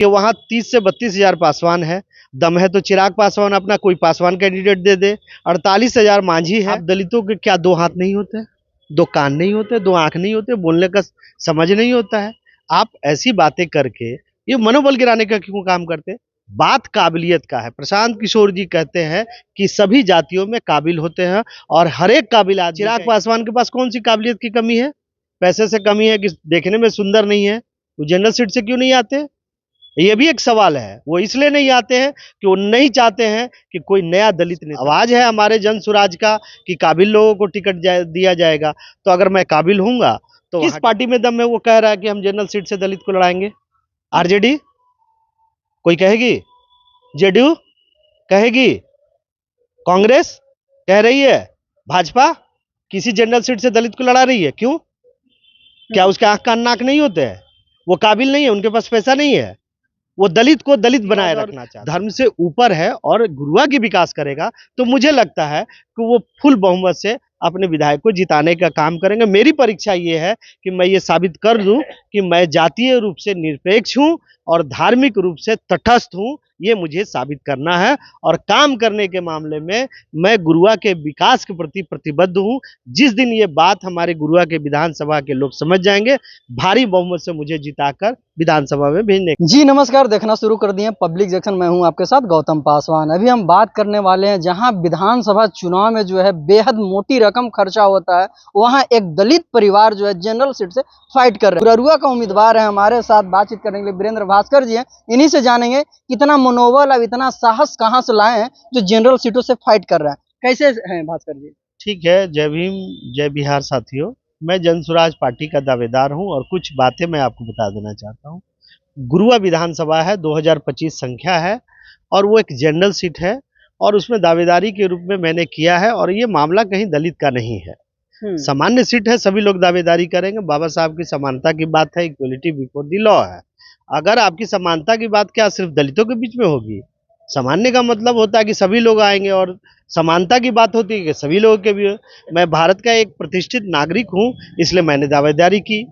कि वहाँ 30 से 32 हजार पासवान है। दम है तो चिराग पासवान अपना कोई पासवान कैंडिडेट दे दे। 48 हजार मांझी है। आप दलितों के क्या दो हाथ नहीं होते, दो कान नहीं होते, दो आंख नहीं होते, बोलने का समझ नहीं होता है? आप ऐसी बातें करके ये मनोबल गिराने का क्यों काम करते? बात काबिलियत का है। प्रशांत किशोर जी कहते हैं कि सभी जातियों में काबिल होते हैं और हर एक काबिल आदमी। चिराग पासवान के पास कौन सी काबिलियत की कमी है? पैसे से कमी है कि देखने में सुंदर नहीं है? वो जनरल सीट से क्यों नहीं आते? ये भी एक सवाल है। वो इसलिए नहीं आते हैं कि वो नहीं चाहते हैं कि कोई नया दलित नेता। आवाज है हमारे जन सुराज का कि काबिल लोगों को टिकट दिया जाएगा। तो अगर मैं काबिल हूंगा तो किस पार्टी में दम है वो कह रहा है कि हम जनरल सीट से दलित को लड़ाएंगे? आरजेडी कोई कहेगी? जेडीयू कहेगी? कांग्रेस कह रही है? भाजपा किसी जनरल सीट से दलित को लड़ा रही है? क्यों? क्या उसके आंख कान नाक नहीं होते हैं? वो काबिल नहीं है? उनके पास पैसा नहीं है? वो दलित को दलित बनाए रखना चाहता है, धर्म से ऊपर है और गुरुआ की विकास करेगा। तो मुझे लगता है कि वो फुल बहुमत से अपने विधायक को जिताने का काम करेंगे। मेरी परीक्षा ये है कि मैं ये साबित कर दूं कि मैं जातीय रूप से निरपेक्ष हूं और धार्मिक रूप से तटस्थ हूं। ये मुझे साबित करना है और काम करने के मामले में मैं गुरुआ के विकास के प्रति प्रतिबद्ध हूं। जिस दिन ये बात हमारे गुरुआ के विधानसभा के लोग समझ जाएंगे, भारी बहुमत से मुझे जिताकर विधानसभा में भेजने। जी नमस्कार, देखना शुरू कर दिए पब्लिक जंक्शन। मैं हूं आपके साथ गौतम पासवान। अभी हम बात करने वाले हैं जहां विधानसभा चुनाव में जो है बेहद मोटी रकम खर्चा होता है, वहां एक दलित परिवार जो है जनरल सीट से फाइट कर रहे हैं। गुरुआ का उम्मीदवार है। हमारे साथ बातचीत करने के लिए वीरेंद्र भास्कर जी हैं। इन्हीं से जानेंगे कितना मनोबल और इतना साहस कहाँ से लाए हैं जो जनरल सीटों से फाइट कर रहे हैं। कैसे हैं भास्कर जी? ठीक है। जय भीम, जय बिहार साथियों। मैं जनसुराज पार्टी का दावेदार हूं और कुछ बातें मैं आपको बता देना चाहता हूं। गुरुआ विधानसभा है, 2025 संख्या है और वो एक जनरल सीट है और उसमें दावेदारी के रूप में मैंने किया है और ये मामला कहीं दलित का नहीं है, सामान्य सीट है। सभी लोग दावेदारी करेंगे। बाबा साहब की समानता की बात है, इक्वलिटी बिफोर द लॉ है। अगर आपकी समानता की बात क्या सिर्फ दलितों के बीच में होगी? सामान्य का मतलब होता है कि सभी लोग आएंगे और समानता की बात होती है कि सभी लोगों के भी। मैं भारत का एक प्रतिष्ठित नागरिक हूं, इसलिए मैंने दावेदारी की।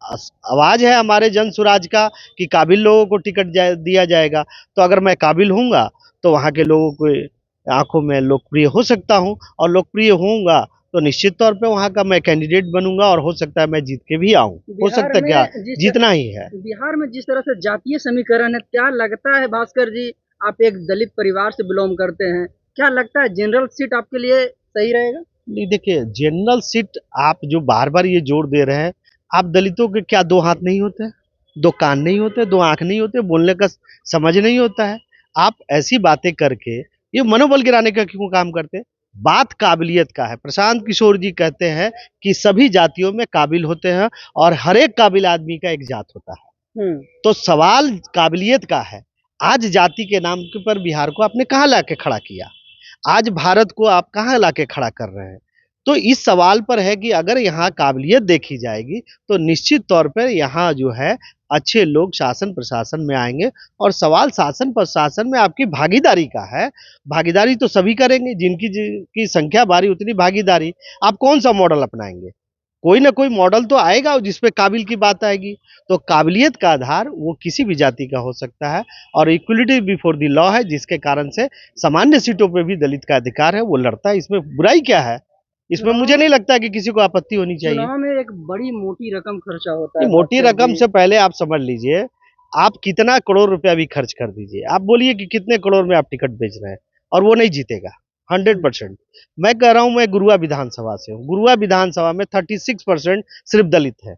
आवाज है हमारे जन सुराज का कि काबिल लोगों को टिकट दिया जाएगा। तो अगर मैं काबिल हूंगा तो वहाँ के लोगों को आंखों में लोकप्रिय हो सकता हूँ और लोकप्रिय होऊंगा तो निश्चित तौर पे वहाँ का मैं कैंडिडेट बनूंगा और हो सकता है मैं जीत के भी आऊँ। हो सकता है क्या जीतना ही है। बिहार में जिस तरह से जातीय समीकरण है, क्या लगता है भास्कर जी, आप एक दलित परिवार से बिलोंग करते हैं, क्या लगता है जनरल सीट आपके लिए सही रहेगा? नहीं, देखिए जनरल सीट आप जो बार बार ये जोर दे रहे हैं, आप दलितों के क्या दो हाथ नहीं होते, दो कान नहीं होते, दो आंख नहीं होते, बोलने का समझ नहीं होता है? आप ऐसी बातें करके ये मनोबल गिराने का क्यों काम करते? बात काबिलियत का है। प्रशांत किशोर जी कहते हैं कि सभी जातियों में काबिल होते हैं और हर एक काबिल आदमी का एक जात होता है। तो सवाल काबिलियत का है। आज जाति के नाम के पर बिहार को आपने कहाँ लाके खड़ा किया? आज भारत को आप कहाँ लाके खड़ा कर रहे हैं? तो इस सवाल पर है कि अगर यहाँ काबिलियत देखी जाएगी तो निश्चित तौर पर यहाँ जो है अच्छे लोग शासन प्रशासन में आएंगे और सवाल शासन प्रशासन में आपकी भागीदारी का है। भागीदारी तो सभी करेंगे, जिनकी संख्या भारी उतनी भागीदारी। आप कौन सा मॉडल अपनाएंगे? कोई ना कोई मॉडल तो आएगा जिसपे काबिल की बात आएगी। तो काबिलियत का आधार वो किसी भी जाति का हो सकता है और इक्वलिटी बिफोर द लॉ है, जिसके कारण से सामान्य सीटों पे भी दलित का अधिकार है, वो लड़ता है। इसमें बुराई क्या है? इसमें मुझे नहीं लगता कि किसी को आपत्ति होनी चाहिए। चुनाव में एक बड़ी मोटी रकम खर्चा होता है। मोटी रकम से पहले आप समझ लीजिए, आप कितना करोड़ रुपया भी खर्च कर दीजिए, आप बोलिए कि कितने करोड़ में आप टिकट बेच रहे हैं और वो नहीं जीतेगा 100%। मैं कह रहा हूं, मैं गुरुआ विधानसभा से हूँ। गुरुआ विधानसभा में 36% सिर्फ दलित है।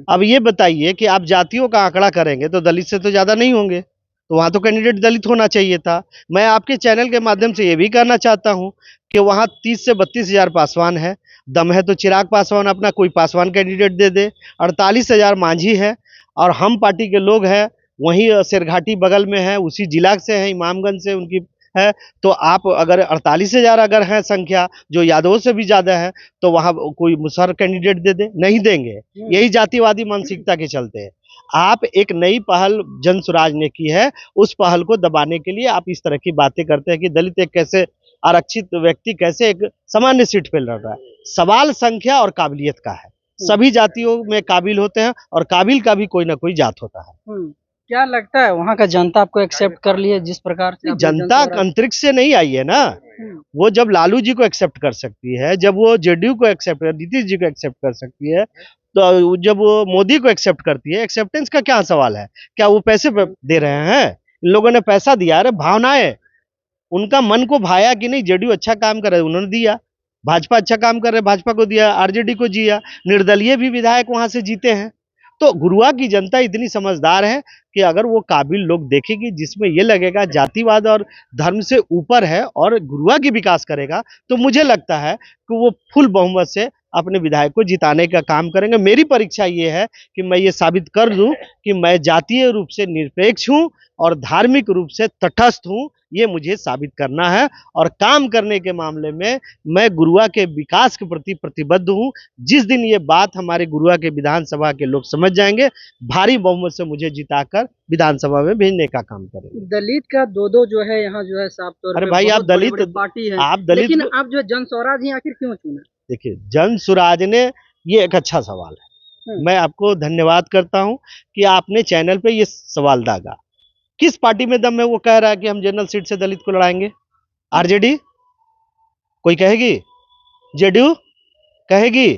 अब ये बताइए कि आप जातियों का आंकड़ा करेंगे तो दलित से तो ज्यादा नहीं होंगे, तो वहां तो कैंडिडेट दलित होना चाहिए था। मैं आपके चैनल के माध्यम से ये भी कहना चाहता हूं कि वहां 30 से 32 हजार पासवान है। दम है तो चिराग पासवान अपना कोई पासवान कैंडिडेट दे दे। 48 हजार मांझी है और हम पार्टी के लोग हैं, वहीं शेरघाटी बगल में है, उसी जिला से है, इमामगंज से उनकी है। तो आप अगर 48 हजार अगर है संख्या, जो यादवों से भी ज्यादा है, तो वहां कोई मुसहर कैंडिडेट दे दे, नहीं देंगे। यही जातिवादी मानसिकता के चलते हैं। आप एक नई पहल जन सुराज ने की है, उस पहल को दबाने के लिए आप इस तरह की बातें करते हैं कि दलित एक कैसे आरक्षित व्यक्ति कैसे एक सामान्य सीट पे लड़ रहा है। सवाल संख्या और काबिलियत का है। सभी जातियों में काबिल होते हैं और काबिल का भी कोई ना कोई जात होता है। क्या लगता है वहाँ का जनता आपको एक्सेप्ट कर ली है जिस प्रकार से आपने जनता अंतरिक्ष से नहीं आई है ना। वो जब लालू जी को एक्सेप्ट कर सकती है, जब वो जेडीयू को एक्सेप्ट नीतीश जी को एक्सेप्ट कर सकती है, तो जब वो मोदी को एक्सेप्ट करती है, एक्सेप्टेंस का क्या सवाल है? क्या वो पैसे दे रहे हैं? इन लोगों ने पैसा दिया, अरे भावनाएं, उनका मन को भाया कि नहीं जेडीयू अच्छा काम कर रहा है, उन्होंने दिया। भाजपा अच्छा काम कर रहे हैं, भाजपा को दिया, आरजेडी को दिया, निर्दलीय भी विधायक वहां से जीते हैं। तो गुरुआ की जनता इतनी समझदार है कि अगर वो काबिल लोग देखेगी जिसमें ये लगेगा जातिवाद और धर्म से ऊपर है और गुरुआ की विकास करेगा, तो मुझे लगता है कि वो फुल बहुमत से अपने विधायक को जिताने का काम करेंगे। मेरी परीक्षा ये है कि मैं ये साबित कर दूं कि मैं जातीय रूप से निरपेक्ष हूं और धार्मिक रूप से तटस्थ हूं। ये मुझे साबित करना है और काम करने के मामले में मैं गुरुआ के विकास के प्रति प्रतिबद्ध हूं। जिस दिन ये बात हमारे गुरुआ के विधानसभा के लोग समझ जाएंगे, भारी बहुमत से मुझे जिताकर विधानसभा में भेजने का काम करेंगे। दलित का दो जो है यहाँ जो है साफ तौर अरे पे भाई, बहुत आप दलित बड़ी-बड़ी पार्टी है, आप दलित लेकिन आप जो है जन स्वराज ही आखिर क्यों चुना? देखिए, जन सुराज ने, ये एक अच्छा सवाल है। मैं आपको धन्यवाद करता हूं कि आपने चैनल पे ये सवाल दागा। किस पार्टी में दम है वो कह रहा है कि हम जनरल सीट से दलित को लड़ाएंगे? आरजेडी कोई कहेगी? जेडीयू कहेगी?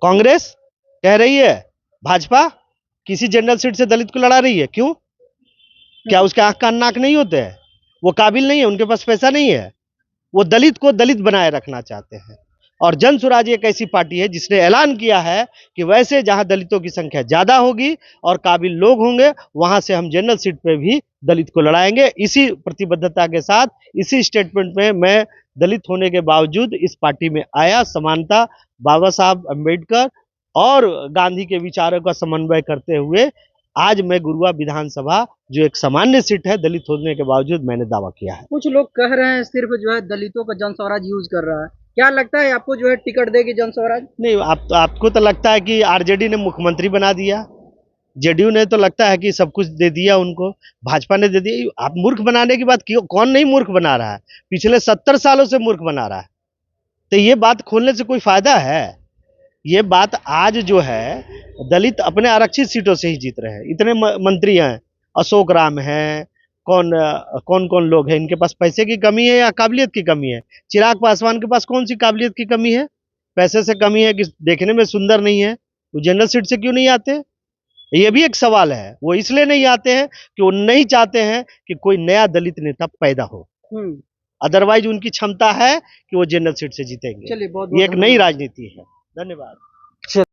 कांग्रेस कह रही है? भाजपा किसी जनरल सीट से दलित को लड़ा रही है? क्यों? क्या उसके आंख कान नाक नहीं होते हैं? वो काबिल नहीं है? उनके पास पैसा नहीं है? वो दलित को दलित बनाए रखना चाहते हैं। और जन सुराज एक ऐसी पार्टी है जिसने ऐलान किया है कि वैसे जहां दलितों की संख्या ज्यादा होगी और काबिल लोग होंगे, वहां से हम जनरल सीट पे भी दलित को लड़ाएंगे। इसी प्रतिबद्धता के साथ, इसी स्टेटमेंट में मैं दलित होने के बावजूद इस पार्टी में आया। समानता, बाबा साहब अम्बेडकर और गांधी के विचारों का समन्वय करते हुए आज मैं गुरुआ विधानसभा, जो एक सामान्य सीट है, दलित होने के बावजूद मैंने दावा किया है। कुछ लोग कह रहे हैं सिर्फ जो है दलितों का जन स्वराज यूज कर रहा है, क्या लगता है आपको जो है टिकट देगी जन स्वराज? नहीं, आपको तो लगता है कि आरजेडी ने मुख्यमंत्री बना दिया, जेडीयू ने तो लगता है कि सब कुछ दे दिया उनको, भाजपा ने दे दिया। आप मूर्ख बनाने की बात क्यों? कौन नहीं मूर्ख बना रहा है? पिछले 70 सालों से मूर्ख बना रहा है। तो ये बात खोलने से कोई फायदा है? ये बात आज जो है, दलित अपने आरक्षित सीटों से ही जीत रहे हैं। इतने मंत्री हैं, अशोक राम हैं, कौन कौन लोग हैं, इनके पास पैसे की कमी है या काबिलियत की कमी है? चिराग पासवान के पास कौन सी काबिलियत की कमी है? पैसे से कमी है कि देखने में सुंदर नहीं है? वो जनरल सीट से क्यों नहीं आते? ये भी एक सवाल है। वो इसलिए नहीं आते हैं कि वो नहीं चाहते हैं कि कोई नया दलित नेता पैदा हो। अदरवाइज उनकी क्षमता है कि वो जनरल सीट से जीतेंगे। चलिए, बहुत ये एक नई राजनीति है। धन्यवाद।